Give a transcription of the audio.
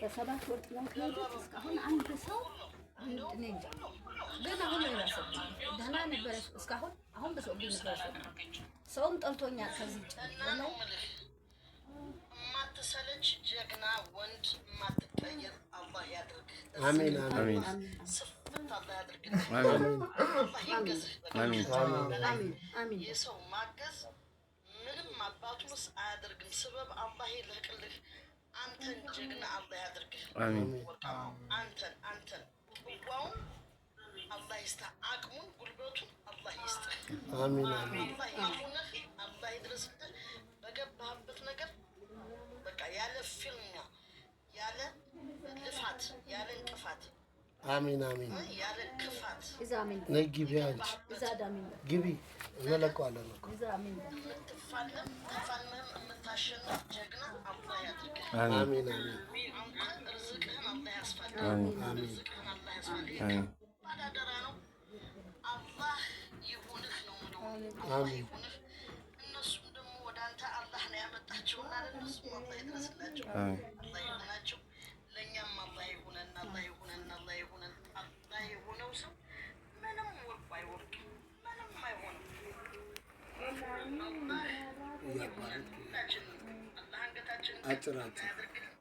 በሰባት ወር ጥለው ከሄዱት እስካሁን አንድ ሰው እኔ እንጃ ግን አሁን ነው የራሰብኝ። ደህና ነበረ እስካሁን። አሁን በሰውብኝ ሰውም ጠልቶኛል። ከዚህ ጨምሮ ማትሰለች ጀግና ወንድ ማትቀየር አላህ ያድርግ። አሜን አሜን ስፍት አላህ ያድርግ። አሜን የሰው ማገዝ ምንም አባቱስ አያደርግም። ስበብ አላህ ይልህቅልህ። አንተን ጀግና አላህ ያድርግህ። አሜን አንተን ቁዋውን አላህ ይስጥህ። አቅሙን ጉልበቱን አላህ ይስጥህ። አሜን አሜን አላህ ይሁንህ። አላህ ይድረስልህ በገባህበት ነገር በቃ ያለ ፊልም ያለ ልፋት ያለ እንቅፋት አሜን አሜን ያለ ክፋት ነይ ግቢ አንቺ ግቢ እንለቀዋለን እኮ የምትፋለም ተፋልመህም የምታሸንፍ ጀግና አላህ ያድርግህ። አሜን አሜን ርዝቅህን አላህ ያስፋልህ። ርዝቅህን አላህ ያስፋልህ። ባላደራ ነው። አላህ ይሁንህ ነው የምለው። አላህ ይሁንህ። እነሱም ደግሞ ወደ አንተ አላህ ነው ያመጣቸውና ለእነሱም አላህ ይድረስላቸው። አላህ ይሁናቸው። ለእኛም አላህ ይሁነን። አላህ ይሁነን። አላህ ይሁነን። አላህ የሆነው ሰው ምንም ወርቁ አይወርቅም። ምንም አይሆንም። አላህ ይሁነን። ሁላችንም አላህ አንገታችንን አጭር ያድርግልን።